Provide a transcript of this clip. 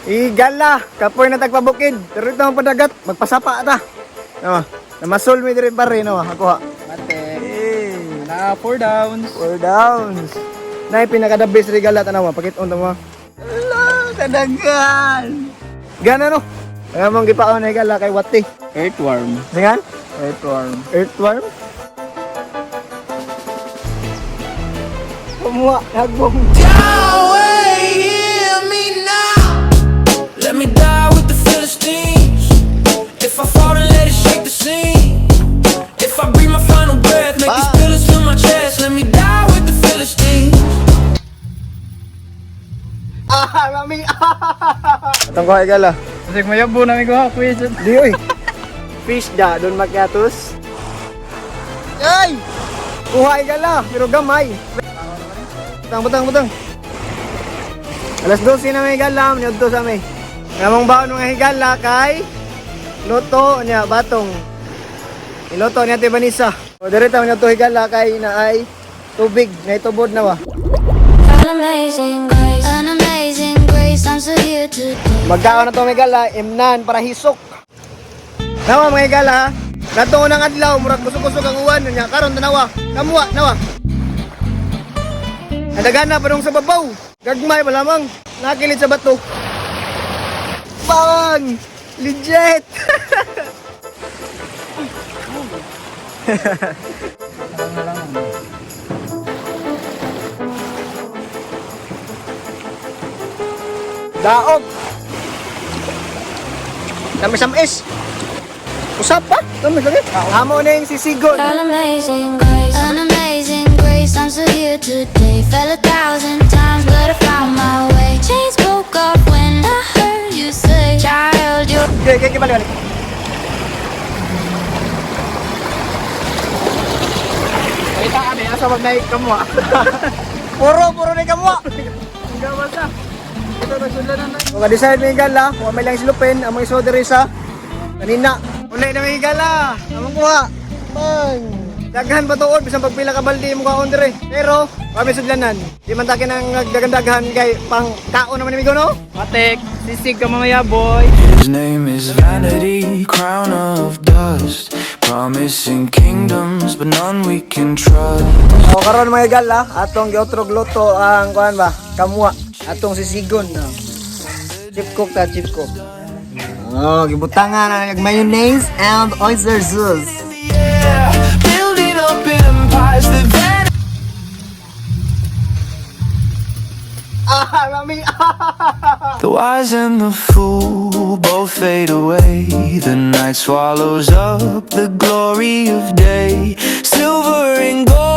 Igala, kapoy na tagpabukid. Pero ito ang padagat, magpasapa ta. No, namasol mi diri pare no, ako ha. Matek. Na 4 downs. 4 downs. Nay pinaka the best regala tanawa, pakit-on ta mo. Ala, kadagan. Gana no. Kaya mong gipaon na igala kay Wati. Earthworm. Singan? Earthworm. Earthworm. Kumuha, nagbong. Hear me now. Let me die with the Philistines. If I fall, then let it shake the scene. If I breathe my final breath, make these pillars fill my chest. Let me die with the Philistines. Mami. Atong ko igala. Kasi mayabo na may kuha, kuya dyan. Di oy. Fish da don macchiatos. Ay! Kuha igala, pero gamay. Butang. Alas 12 na may higala, niyo sa may. Namang baon mga higala kay Loto niya batong. Iloto niya ti Vanessa. O direta niya to higala kay naay tubig na itubod na wa. An amazing grace, I'm still here today. Magkaon na to may higala, imnan para hisok. Nawa mga higala ha. Nato nang adlaw murag kusog-kusog ang uwan niya karon tanawa. Kamuwa nawa. Nadagana pa nung sa babaw. Gagmay malamang. Nakilit sa bato. Bang! Legit! Daog! Tamis-tamis! Usap pa? Tamis-tamis? Hamo na yung sisigon. An amazing grace, I'm still here today. Fell 1,000 times, but I found my way. Chains broke off when I heard you say, child, you're Okay, balik. Kita kami, asa wag na ikamwa. Puro na kamuha. Ang gawas ah. Ito na sila na. Mga design may gala, kung may lang silupin, ang mga isoder sa kanina. Ulay na may gala, among kuha. Bang! Daghan ba tuod, bisang pagpila ka baldi mo kaon dire. Pero, kami sudlanan. Di man takin ang daghan kay pang kaon naman ni Migo no? Matek, sisig ka mamaya boy. His name is vanity, crown of dust. Promising kingdoms, but none we can trust. O karon mga gala, atong giotrog luto ang kuan ba? Kamuha. Atong sisigon na. Chip cook. Oh, gibutangan na yung mayonnaise and oyster sauce. Yeah, building up empires that vanish. Mami. The wise and the fool both fade away. The night swallows up the glory of day. Silver and gold.